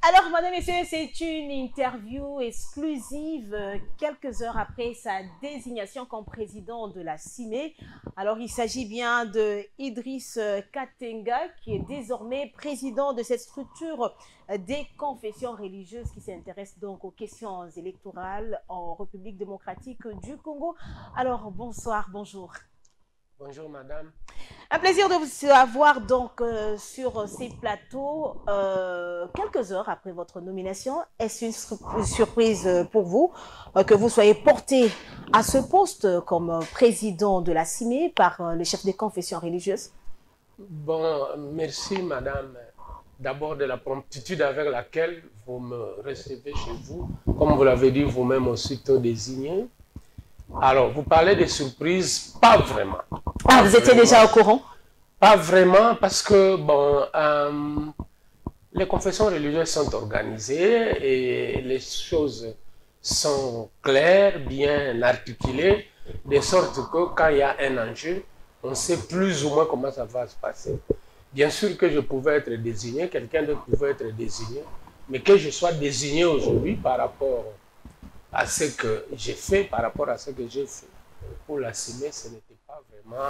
Alors, madame, messieurs, c'est une interview exclusive quelques heures après sa désignation comme président de la CIME. Alors, il s'agit bien de Idriss Katenga, qui est désormais président de cette structure des confessions religieuses qui s'intéresse donc aux questions électorales en République démocratique du Congo. Alors, bonsoir, bonjour. Bonjour madame. Un plaisir de vous avoir donc sur ces plateaux quelques heures après votre nomination. Est-ce une surprise pour vous que vous soyez porté à ce poste comme président de la CIME par le chef des confessions religieuses? Bon, merci madame. D'abord de la promptitude avec laquelle vous me recevez chez vous. Comme vous l'avez dit vous-même aussitôt désigné. Alors, vous parlez de surprises, pas vraiment. Ah, vous étiez déjà au courant? Pas vraiment, parce que, bon, les confessions religieuses sont organisées et les choses sont claires, bien articulées, de sorte que quand il y a un enjeu, on sait plus ou moins comment ça va se passer. Bien sûr que je pouvais être désigné, quelqu'un d'autre pouvait être désigné, mais que je sois désigné aujourd'hui par rapport à ce que j'ai fait, par rapport à ce que j'ai fait pour la CIME, ce n'était pas vraiment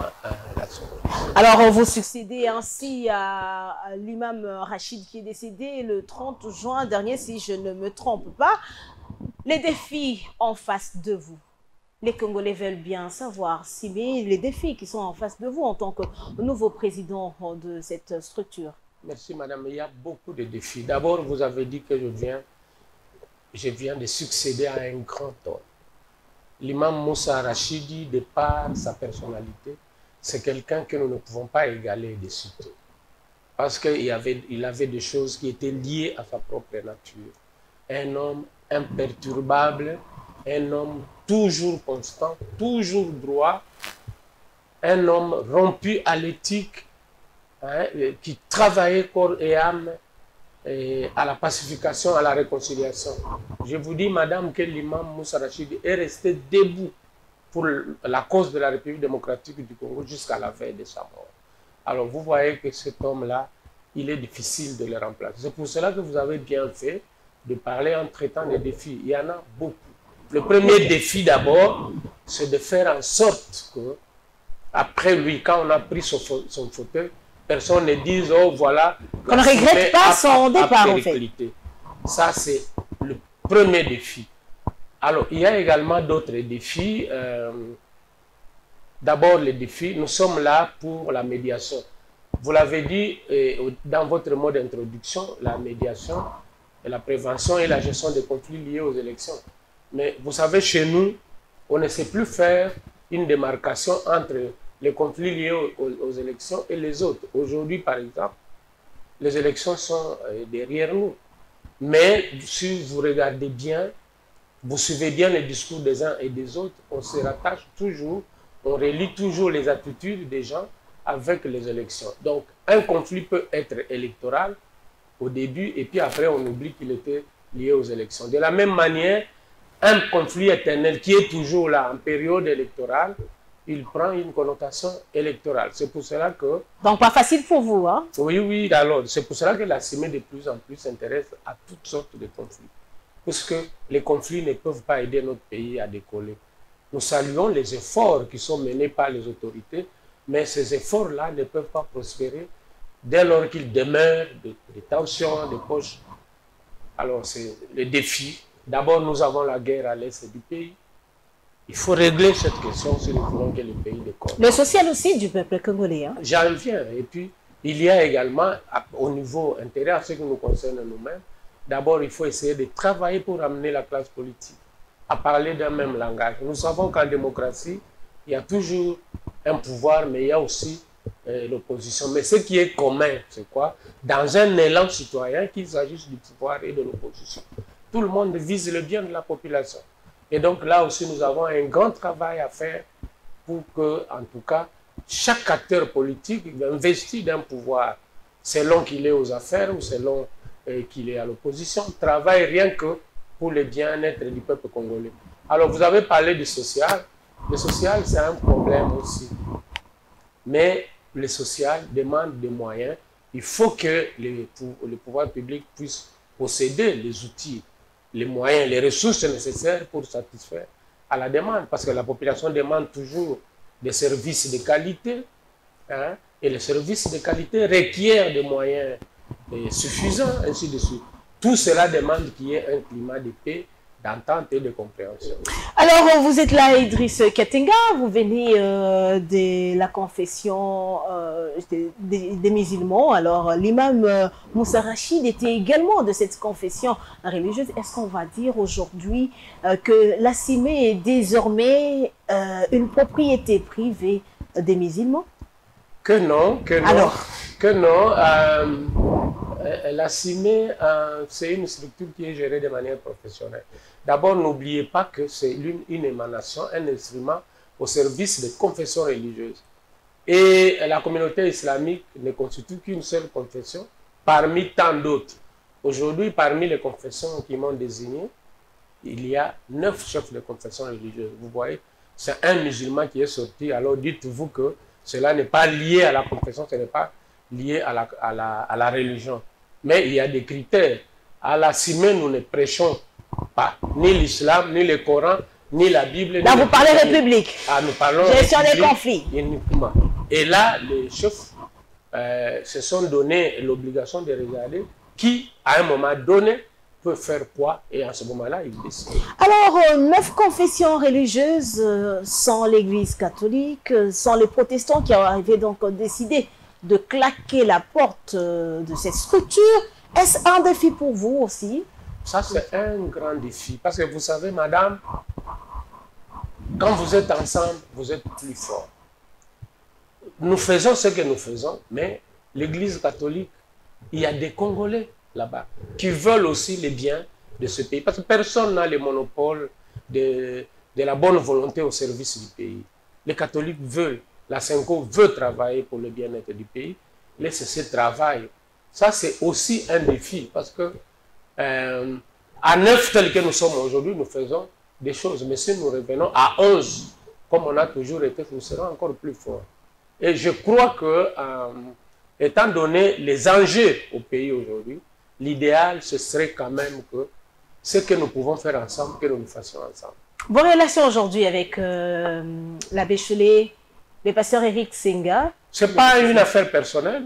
la surprise. Alors, vous succédez ainsi à l'imam Rachid qui est décédé le 30 juin dernier, si je ne me trompe pas. Les défis en face de vous, les Congolais veulent bien savoir, si les défis qui sont en face de vous en tant que nouveau président de cette structure. Merci madame, il y a beaucoup de défis. D'abord, vous avez dit que je viens de succéder à un grand homme. L'imam Moussa Rachidi, de par sa personnalité, c'est quelqu'un que nous ne pouvons pas égaler de sitôt. Parce qu'il avait des choses qui étaient liées à sa propre nature. Un homme imperturbable, un homme toujours constant, toujours droit, un homme rompu à l'éthique, hein, qui travaillait corps et âme à la pacification, à la réconciliation. Je vous dis, madame, que l'imam Moussa Rachidi est resté debout pour la cause de la République démocratique du Congo jusqu'à la veille de sa mort. Alors vous voyez que cet homme-là, il est difficile de le remplacer. C'est pour cela que vous avez bien fait de parler en traitant des défis. Il y en a beaucoup. Le premier défi d'abord, c'est de faire en sorte que, après lui, quand on a pris son fauteuil, personne ne dise, oh voilà. On ne regrette pas son départ en fait. Ça, c'est le premier défi. Alors, il y a également d'autres défis. D'abord, les défis, nous sommes là pour la médiation. Vous l'avez dit dans votre mot d'introduction, la médiation, et la prévention et la gestion des conflits liés aux élections. Mais vous savez, chez nous, on ne sait plus faire une démarcation entre les conflits liés aux élections et les autres. Aujourd'hui, par exemple, les élections sont derrière nous. Mais si vous regardez bien, vous suivez bien les discours des uns et des autres, on se rattache toujours, on relie toujours les attitudes des gens avec les élections. Donc, un conflit peut être électoral au début et puis après, on oublie qu'il était lié aux élections. De la même manière, un conflit éternel qui est toujours là en période électorale, il prend une connotation électorale. C'est pour cela que... Donc, pas facile pour vous, hein? Oui, oui, alors, c'est pour cela que la CIME de plus en plus s'intéresse à toutes sortes de conflits. Parce que les conflits ne peuvent pas aider notre pays à décoller. Nous saluons les efforts qui sont menés par les autorités, mais ces efforts-là ne peuvent pas prospérer dès lors qu'ils demeurent des tensions, des poches. Alors, c'est le défi. D'abord, nous avons la guerre à l'est du pays. Il faut régler cette question si nous voulons que le pays décolle. Le social aussi du peuple congolais. Hein? J'en viens. Et puis, il y a également, au niveau intérieur, ce qui nous concerne nous-mêmes, d'abord, il faut essayer de travailler pour amener la classe politique à parler d'un même langage. Nous savons qu'en démocratie, il y a toujours un pouvoir, mais il y a aussi l'opposition. Mais ce qui est commun, c'est quoi? Dans un élan citoyen, qu'il s'agisse du pouvoir et de l'opposition. Tout le monde vise le bien de la population. Et donc là aussi, nous avons un grand travail à faire pour que, en tout cas, chaque acteur politique investi d'un pouvoir, selon qu'il est aux affaires ou selon qu'il est à l'opposition, travaille rien que pour le bien-être du peuple congolais. Alors, vous avez parlé du social. Le social, c'est un problème aussi. Mais le social demande des moyens. Il faut que les pouvoirs publics puissent posséder les outils, les moyens, les ressources nécessaires pour satisfaire à la demande. Parce que la population demande toujours des services de qualité, hein, et les services de qualité requièrent des moyens suffisants, ainsi de suite. Tout cela demande qu'il y ait un climat de paix, d'entente et de compréhension. Alors, vous êtes là, Idriss Kattenga, vous venez de la confession des musulmans. Alors, l'imam Moussa Rachid était également de cette confession religieuse. Est-ce qu'on va dire aujourd'hui que la CIME est désormais une propriété privée des musulmans? Que non, que non. Alors, que non. La CIME, c'est une structure qui est gérée de manière professionnelle. D'abord, n'oubliez pas que c'est une émanation, un instrument au service des confessions religieuses. Et la communauté islamique ne constitue qu'une seule confession parmi tant d'autres. Aujourd'hui, parmi les confessions qui m'ont désigné, il y a 9 chefs de confession religieuse. Vous voyez, c'est un musulman qui est sorti. Alors dites-vous que cela n'est pas lié à la confession, ce n'est pas lié à la religion. Mais il y a des critères. À la CIME, nous ne prêchons pas ni l'islam, ni le Coran, ni la Bible. Là, vous parlez République. Ah, nous parlons gestion des conflits. Uniquement. Et là, les chefs se sont donné l'obligation de regarder qui, à un moment donné, peut faire quoi. Et à ce moment-là, ils décident. Alors, 9 confessions religieuses sans l'Église catholique, sans les protestants qui avaient donc décidé de claquer la porte de cette structure. Est-ce un défi pour vous aussi? Ça, c'est un grand défi. Parce que vous savez, madame, quand vous êtes ensemble, vous êtes plus fort. Nous faisons ce que nous faisons, mais l'Église catholique, il y a des Congolais là-bas qui veulent aussi les biens de ce pays. Parce que personne n'a le monopole de la bonne volonté au service du pays. Les catholiques veulent, la Senko veut travailler pour le bien-être du pays. Les CC travaillent. Ça, c'est aussi un défi parce que à 9 tel que nous sommes aujourd'hui, nous faisons des choses. Mais si nous revenons à 11, comme on a toujours été, nous serons encore plus forts. Et je crois que, étant donné les enjeux au pays aujourd'hui, l'idéal, ce serait quand même que ce que nous pouvons faire ensemble, que nous le fassions ensemble. Vos relations aujourd'hui avec l'abbé Chollet, le pasteur Eric Senga? Ce n'est pas une affaire personnelle.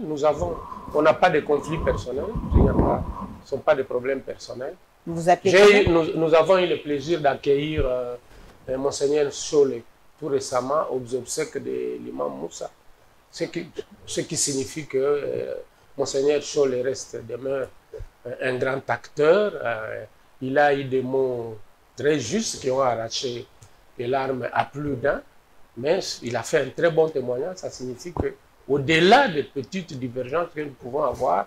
On n'a pas de conflits personnels. Ce ne sont pas des problèmes personnels. Vous appelez nous avons eu le plaisir d'accueillir Monseigneur Chollet tout récemment aux obsèques de l'imam Moussa. Ce qui signifie que Monseigneur Chollet demeure un grand acteur. Il a eu des mots très justes qui ont arraché les larmes à plus d'un. Mais il a fait un très bon témoignage. Ça signifie qu'au-delà des petites divergences que nous pouvons avoir,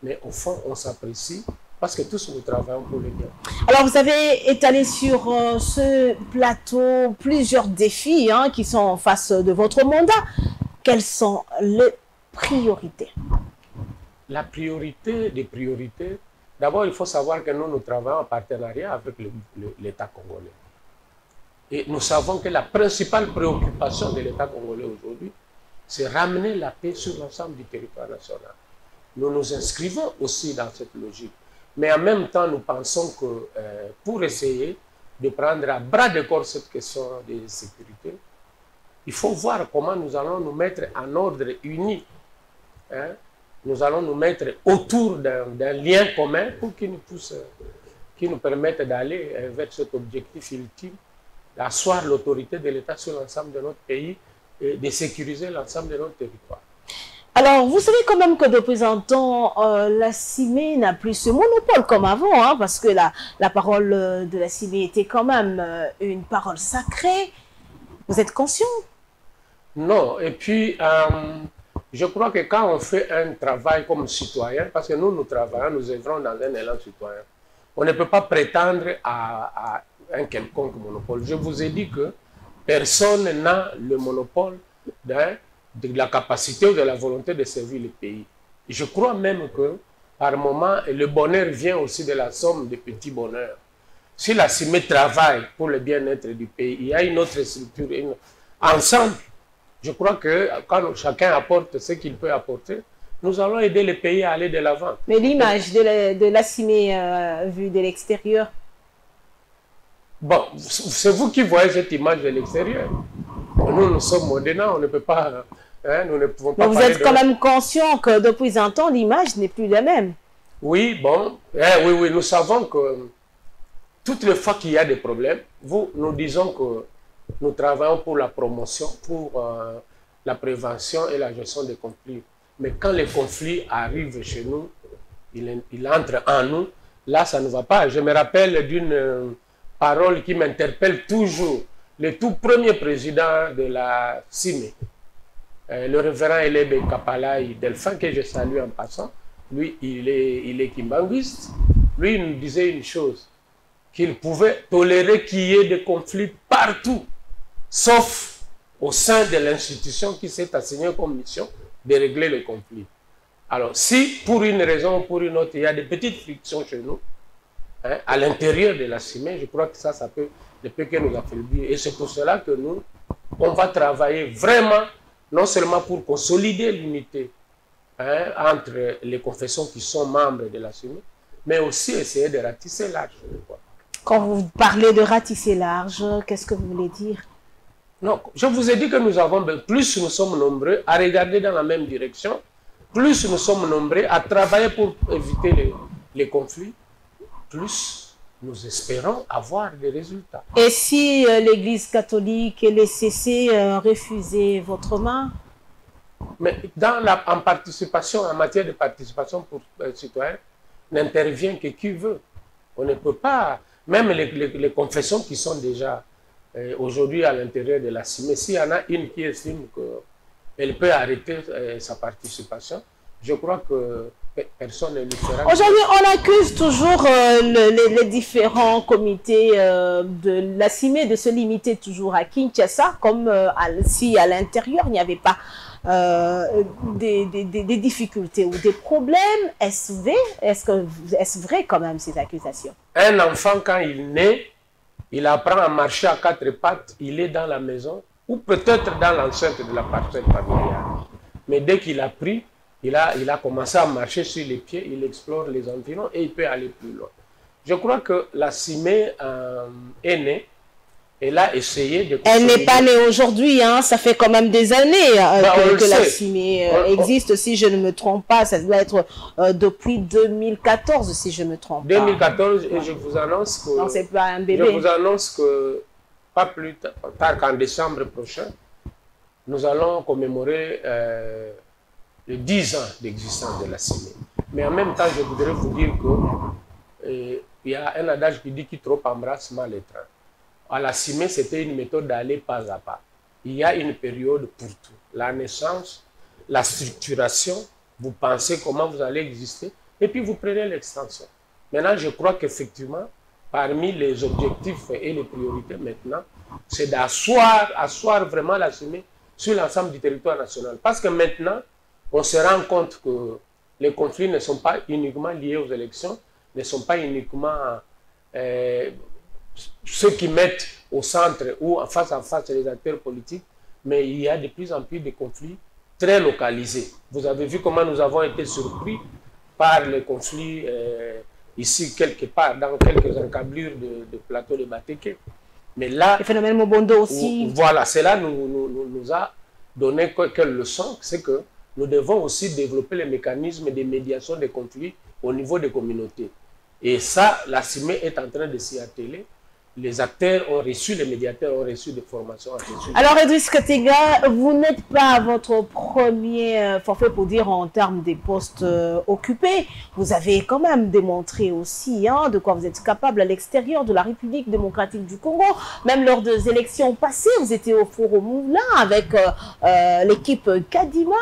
mais au fond, on s'apprécie parce que tous nous travaillons pour le bien. Alors, vous avez étalé sur ce plateau plusieurs défis qui sont en face de votre mandat. Quelles sont les priorités? La priorité des priorités, d'abord, il faut savoir que nous travaillons en partenariat avec l'État congolais. Et nous savons que la principale préoccupation de l'État congolais aujourd'hui, c'est ramener la paix sur l'ensemble du territoire national. Nous nous inscrivons aussi dans cette logique. Mais en même temps, nous pensons que pour essayer de prendre à bras de corps cette question de sécurité, il faut voir comment nous allons nous mettre en ordre uni. Nous allons nous mettre autour d'un lien commun pour qu'il nous permette d'aller vers cet objectif ultime, d'asseoir l'autorité de l'État sur l'ensemble de notre pays et de sécuriser l'ensemble de notre territoire. Alors, vous savez quand même que depuis un temps, la CIME n'a plus ce monopole comme avant, parce que la parole de la CIME était quand même une parole sacrée. Vous êtes conscient? Non, et puis, je crois que quand on fait un travail comme citoyen, parce que nous travaillons, nous œuvrons dans un élan citoyen, on ne peut pas prétendre à un quelconque monopole. Je vous ai dit que personne n'a le monopole de la capacité ou de la volonté de servir le pays. Et je crois même que, par moment, le bonheur vient aussi de la somme des petits bonheurs. Si la CIME travaille pour le bien-être du pays, il y a une autre structure. Ensemble, je crois que quand chacun apporte ce qu'il peut apporter, nous allons aider le pays à aller de l'avant. Mais l'image de la CIMI vue de l'extérieur? Bon, c'est vous qui voyez cette image de l'extérieur. Nous, nous sommes modernes, on ne peut pas... Hein, nous ne pouvons pas. Mais vous êtes quand même conscient que depuis un temps, l'image n'est plus la même. Oui, bon, oui, nous savons que toutes les fois qu'il y a des problèmes, nous disons que nous travaillons pour la promotion, pour la prévention et la gestion des conflits. Mais quand les conflits arrivent chez nous, il entre en nous, là, ça ne va pas. Je me rappelle d'une parole qui m'interpelle toujours. Le tout premier président de la CIMI, le révérend Elebe Kapalaï Delphin, que je salue en passant, lui, il est kimbanguiste. Lui, il nous disait une chose, qu'il pouvait tolérer qu'il y ait des conflits partout, sauf au sein de l'institution qui s'est assignée comme mission de régler les conflits. Alors, si pour une raison ou pour une autre, il y a des petites frictions chez nous, hein, à l'intérieur de la CIMI, je crois que ça peut ne peut que nous affaiblir. Et c'est pour cela que nous, on va travailler vraiment, non seulement pour consolider l'unité, hein, entre les confessions qui sont membres de la CIMI, mais aussi essayer de ratisser large. Quand vous parlez de ratisser large, qu'est-ce que vous voulez dire? Non, je vous ai dit que nous avons, plus nous sommes nombreux à regarder dans la même direction, plus nous sommes nombreux à travailler pour éviter les conflits, plus nous espérons avoir des résultats. Et si l'Église catholique et les CC refusaient votre main? Mais en participation, en matière de participation pour citoyens, n'intervient que qui veut. On ne peut pas, même les confessions qui sont déjà aujourd'hui à l'intérieur de la CIMI, s'il y en a une qui estime qu'elle peut arrêter sa participation, je crois que personne ne lui fera. Aujourd'hui, on accuse toujours les différents comités de la CIMI de se limiter toujours à Kinshasa, comme si à l'intérieur il n'y avait pas des difficultés ou des problèmes. Est-ce vrai quand même ces accusations? Un enfant, quand il naît, il apprend à marcher à quatre pattes, il est dans la maison ou peut-être dans l'enceinte de la parcelle familiale. Mais dès qu'il a pris, il a commencé à marcher sur les pieds, il explore les environs et il peut aller plus loin. Je crois que la CIMI est née. Elle a essayé de... Elle n'est pas née aujourd'hui, hein, ça fait quand même des années que la CIMI existe, si je ne me trompe pas. Ça doit être depuis 2014, si je ne me trompe pas. 2014, et je vous annonce que... Non, c'est pas un bébé. Je vous annonce que, pas plus tard qu'en décembre prochain, nous allons commémorer les 10 ans d'existence de la CIMI. Mais en même temps, je voudrais vous dire qu'il y a un adage qui dit qui trop embrasse mal les trains. À la CIMI, c'était une méthode d'aller pas à pas. Il y a une période pour tout. La naissance, la structuration, vous pensez comment vous allez exister, et puis vous prenez l'extension. Maintenant, je crois qu'effectivement, parmi les objectifs et les priorités maintenant, c'est d'asseoir vraiment la CIMI sur l'ensemble du territoire national. Parce que maintenant, on se rend compte que les conflits ne sont pas uniquement liés aux élections, ne sont pas uniquement... ceux qui mettent au centre ou en face les acteurs politiques, mais il y a de plus en plus de conflits très localisés. Vous avez vu comment nous avons été surpris par les conflits ici, quelque part, dans quelques encablures de plateau de Bateke. Mais là... Le phénomène Mobondo aussi. Voilà, cela nous a donné quelle leçon, c'est que nous devons aussi développer les mécanismes de médiation des conflits au niveau des communautés. Et ça, la CIMI est en train de s'y atteler. Les acteurs ont reçu, les médiateurs ont reçu des formations. Alors, Idriss Katega, vous n'êtes pas à votre premier forfait pour dire en termes des postes occupés. Vous avez quand même démontré aussi de quoi vous êtes capable à l'extérieur de la République démocratique du Congo. Même lors des élections passées, vous étiez au Forum Moulin avec l'équipe Kadima.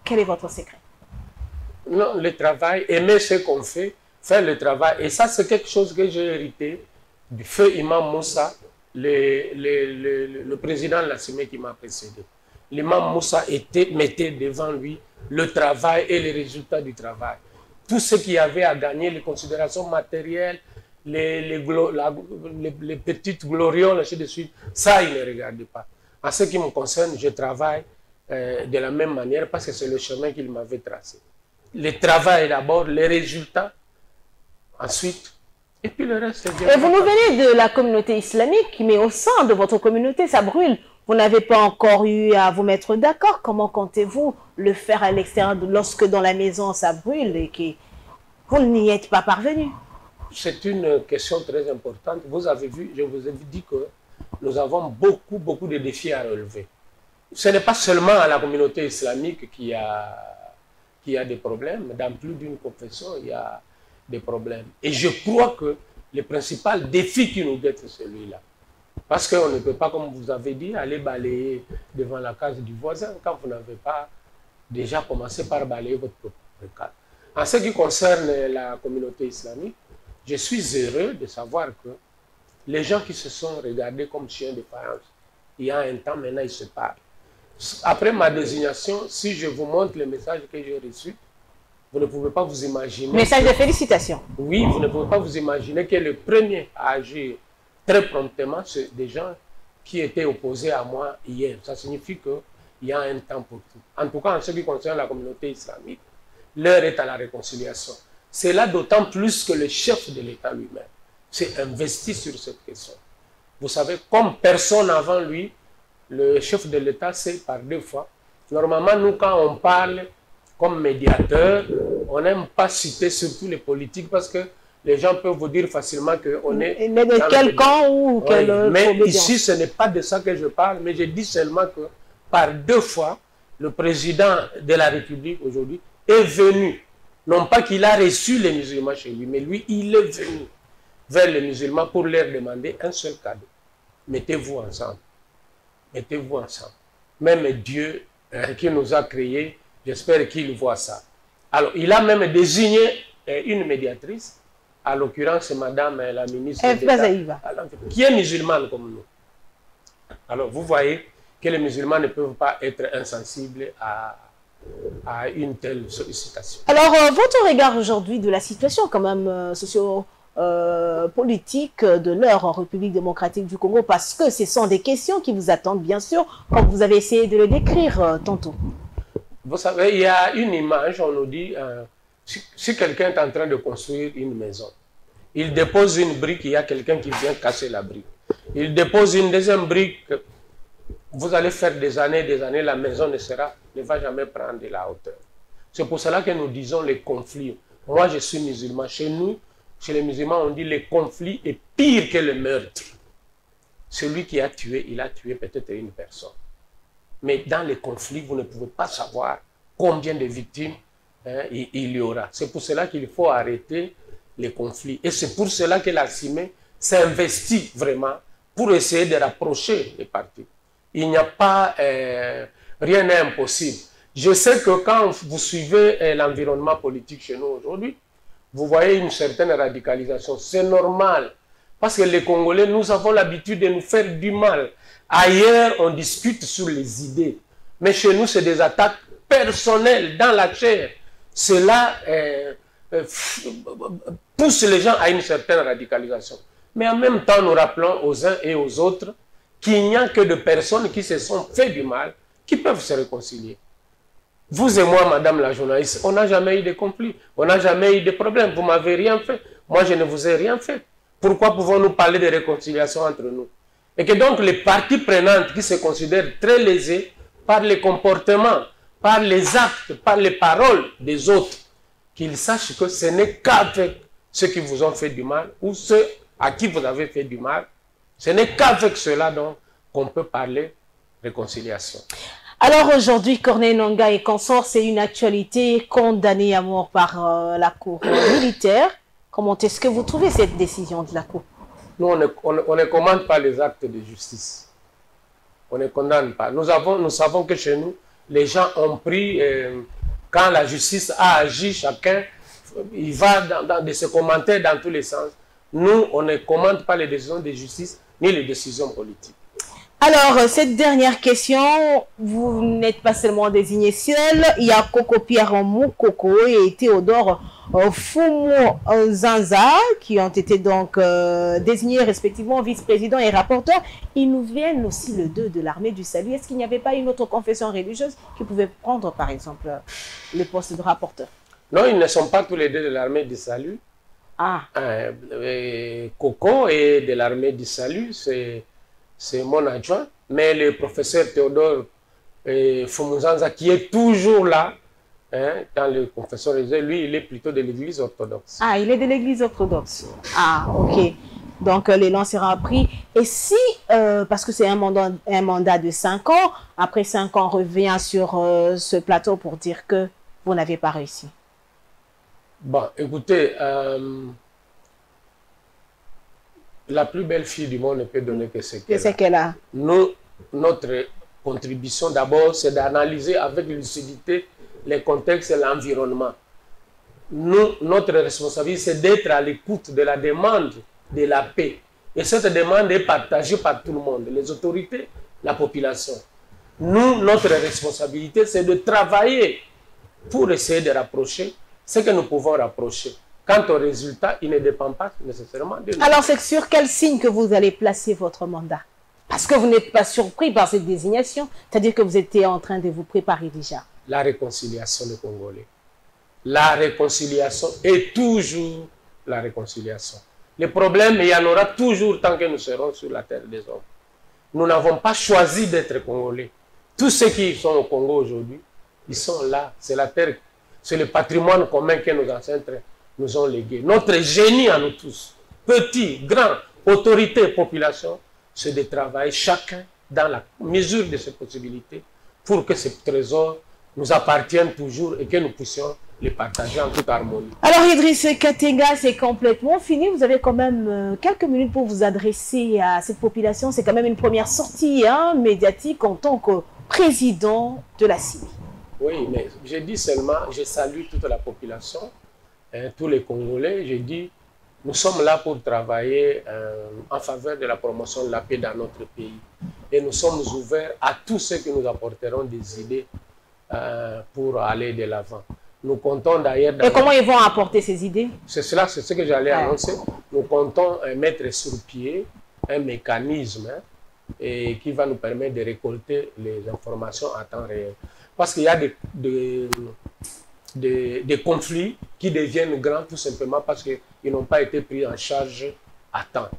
Quel est votre secret? Non, le travail, aimer ce qu'on fait, faire le travail. Et ça, c'est quelque chose que j'ai hérité du feu Imam Moussa, le président de la CIMI qui m'a précédé. L'imam Moussa mettait devant lui le travail et les résultats du travail. Tout ce qu'il y avait à gagner, les considérations matérielles, les petites glorioles, ainsi de suite, ça, il ne regardait pas. En ce qui me concerne, je travaille de la même manière parce que c'est le chemin qu'il m'avait tracé. Le travail d'abord, les résultats, ensuite, et puis le reste. Et vous nous venez de la communauté islamique, mais au sein de votre communauté, ça brûle. Vous n'avez pas encore eu à vous mettre d'accord. Comment comptez-vous le faire à l'extérieur lorsque dans la maison ça brûle et que vous n'y êtes pas parvenu? C'est une question très importante. Vous avez vu, je vous ai dit que nous avons beaucoup de défis à relever. Ce n'est pas seulement à la communauté islamique qui a des problèmes. Dans plus d'une confession, il y a des problèmes. Et je crois que le principal défi qui nous guette, c'est celui-là. Parce qu'on ne peut pas, comme vous avez dit, aller balayer devant la case du voisin quand vous n'avez pas déjà commencé par balayer votre propre case. En ce qui concerne la communauté islamique, je suis heureux de savoir que les gens qui se sont regardés comme chiens de faïence, il y a un temps, maintenant ils se parlent. Après ma désignation, si je vous montre les messages que j'ai reçus, vous ne pouvez pas vous imaginer... Message de félicitations. Oui, vous ne pouvez pas vous imaginer que le premier à agir très promptement, c'est des gens qui étaient opposés à moi hier. Ça signifie qu'il y a un temps pour tout. En tout cas, en ce qui concerne la communauté islamique, l'heure est à la réconciliation. C'est là d'autant plus que le chef de l'État lui-même s'est investi sur cette question. Vous savez, comme personne avant lui, le chef de l'État s'est par 2 fois. Normalement, nous, quand on parle comme médiateur, on n'aime pas citer surtout les politiques parce que les gens peuvent vous dire facilement qu'on est... Mais de quel camp ou quel... Mais ici, ce n'est pas de ça que je parle, mais je dis seulement que par 2 fois, le président de la République aujourd'hui est venu. Non pas qu'il a reçu les musulmans chez lui, mais lui, il est venu vers les musulmans pour leur demander un seul cadeau. Mettez-vous ensemble. Mettez-vous ensemble. Même Dieu qui nous a créés, j'espère qu'il voit ça. Alors, il a même désigné une médiatrice, à l'occurrence, madame la ministre d'État, qui est musulmane comme nous. Alors, vous voyez que les musulmans ne peuvent pas être insensibles à une telle sollicitation. Alors, votre regard aujourd'hui de la situation quand même socio-politique de l'heure en République démocratique du Congo, parce que ce sont des questions qui vous attendent, bien sûr, comme vous avez essayé de le décrire tantôt. Vous savez, il y a une image, on nous dit, si quelqu'un est en train de construire une maison, il dépose une brique, il y a quelqu'un qui vient casser la brique. Il dépose une deuxième brique, vous allez faire des années, la maison ne va jamais prendre de la hauteur. C'est pour cela que nous disons les conflits. Moi, je suis musulman. Chez nous, chez les musulmans, on dit les conflits est pire que le meurtre. Celui qui a tué, il a tué peut-être une personne. Mais dans les conflits, vous ne pouvez pas savoir combien de victimes il y aura. C'est pour cela qu'il faut arrêter les conflits. Et c'est pour cela que la CIME s'investit vraiment pour essayer de rapprocher les partis. Il n'y a pas, rien n'est impossible. Je sais que quand vous suivez l'environnement politique chez nous aujourd'hui, vous voyez une certaine radicalisation. C'est normal. Parce que les Congolais, nous avons l'habitude de nous faire du mal. Ailleurs, on discute sur les idées. Mais chez nous, c'est des attaques personnelles dans la chair. Cela pousse les gens à une certaine radicalisation. Mais en même temps, nous rappelons aux uns et aux autres qu'il n'y a que de personnes qui se sont fait du mal, qui peuvent se réconcilier. Vous et moi, madame la journaliste, on n'a jamais eu de conflit, on n'a jamais eu de problème. Vous ne m'avez rien fait. Moi, je ne vous ai rien fait. Pourquoi pouvons-nous parler de réconciliation entre nous? Et que donc les parties prenantes qui se considèrent très lésées par les comportements, par les actes, par les paroles des autres, qu'ils sachent que ce n'est qu'avec ceux qui vous ont fait du mal ou ceux à qui vous avez fait du mal, ce n'est qu'avec cela donc qu'on peut parler réconciliation. Alors aujourd'hui, Corneille Nangaa et consorts, c'est une actualité condamnée à mort par la Cour militaire. Comment est-ce que vous trouvez cette décision de la Cour? Nous, on ne commande pas les actes de justice. On ne condamne pas. Nous savons que chez nous, les gens ont pris, quand la justice a agi, chacun, il va de se commenter dans tous les sens. Nous, on ne commande pas les décisions de justice ni les décisions politiques. Alors, cette dernière question, vous n'êtes pas seulement désigné seul, il y a Coco Pierre Moukoko et Théodore Fumu Zanza qui ont été donc désignés respectivement vice-président et rapporteur. Ils nous viennent aussi le 2 de l'armée du salut. Est-ce qu'il n'y avait pas une autre confession religieuse qui pouvait prendre par exemple le poste de rapporteur? Non, ils ne sont pas tous les deux de l'armée du salut. Ah. Coco est de l'armée du salut, c'est mon adjoint, mais le professeur Théodore Fumuzanza, qui est toujours là, hein, dans le confesseur religieux, lui, il est plutôt de l'église orthodoxe. Ah, il est de l'église orthodoxe. Ah, ok. Donc, l'élan sera pris. Et si, parce que c'est un mandat de 5 ans, après 5 ans, on revient sur ce plateau pour dire que vous n'avez pas réussi. Bon, écoutez, la plus belle fille du monde ne peut donner que ce qu'elle a. Notre contribution, d'abord, c'est d'analyser avec lucidité les contextes et l'environnement. Notre responsabilité, c'est d'être à l'écoute de la demande de la paix. Et cette demande est partagée par tout le monde, les autorités, la population. Notre responsabilité, c'est de travailler pour essayer de rapprocher ce que nous pouvons rapprocher. Quant au résultat, il ne dépend pas nécessairement de nous. Alors, c'est sur quel signe que vous allez placer votre mandat? Parce que vous n'êtes pas surpris par cette désignation, c'est-à-dire que vous étiez en train de vous préparer déjà. La réconciliation des Congolais. La réconciliation est toujours la réconciliation. Le problème, il y en aura toujours tant que nous serons sur la terre des hommes. Nous n'avons pas choisi d'être Congolais. Tous ceux qui sont au Congo aujourd'hui, ils sont là. C'est la terre, c'est le patrimoine commun que nos ancêtres nous ont légué. Notre génie à nous tous, petits, grands, autorités, population, c'est de travailler chacun dans la mesure de ses possibilités pour que ces trésors nous appartiennent toujours et que nous puissions les partager en toute harmonie. Alors Idriss Kattenga, c'est complètement fini. Vous avez quand même quelques minutes pour vous adresser à cette population. C'est quand même une première sortie médiatique en tant que président de la CIMI. Oui, mais je dis seulement, je salue toute la population, tous les Congolais. Je dis, nous sommes là pour travailler en faveur de la promotion de la paix dans notre pays. Et nous sommes ouverts à tous ceux qui nous apporteront des idées pour aller de l'avant. Nous comptons d'ailleurs... Et comment ils vont apporter ces idées? C'est cela, c'est ce que j'allais annoncer. Nous comptons mettre sur pied un mécanisme qui va nous permettre de récolter les informations à temps réel. Parce qu'il y a des conflits qui deviennent grands tout simplement parce qu'ils n'ont pas été pris en charge à temps.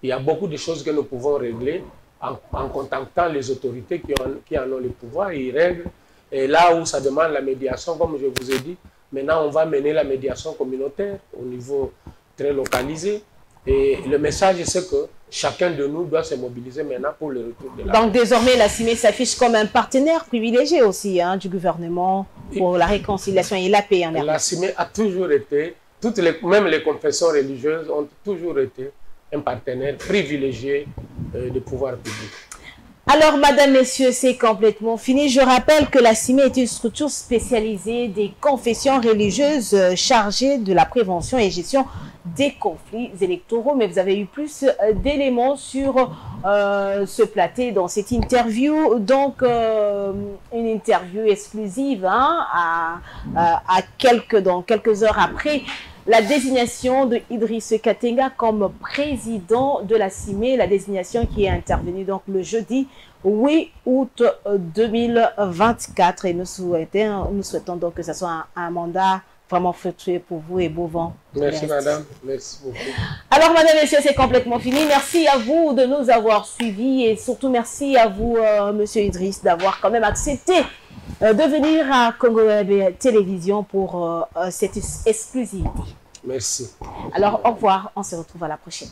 Il y a beaucoup de choses que nous pouvons régler en contactant les autorités qui en ont le pouvoir. Ils règlent. Et là où ça demande la médiation, comme je vous ai dit, maintenant on va mener la médiation communautaire au niveau très localisé. Et le message, c'est que chacun de nous doit se mobiliser maintenant pour le retour de la paix. Donc désormais, la CIMI s'affiche comme un partenaire privilégié aussi du gouvernement pour la réconciliation et la paix en RDC. La CIMI a toujours été, même les confessions religieuses ont toujours été un partenaire privilégié du pouvoir public. Alors, madame, messieurs, c'est complètement fini. Je rappelle que la CIMI est une structure spécialisée des confessions religieuses chargée de la prévention et gestion des conflits électoraux. Mais vous avez eu plus d'éléments sur ce plateau dans cette interview. Donc, une interview exclusive dans quelques heures après la désignation de Idriss Kattenga comme président de la CIMI, la désignation qui est intervenue donc le jeudi 8 août 2024. Et nous souhaitons donc que ce soit un mandat vraiment fructueux pour vous et beau vent. Merci madame, merci beaucoup. Alors madame, messieurs, c'est complètement fini. Merci à vous de nous avoir suivis et surtout merci à vous, monsieur Idriss, d'avoir quand même accepté de venir à Congo Web Télévision pour cette exclusivité. Merci. Alors, au revoir. On se retrouve à la prochaine.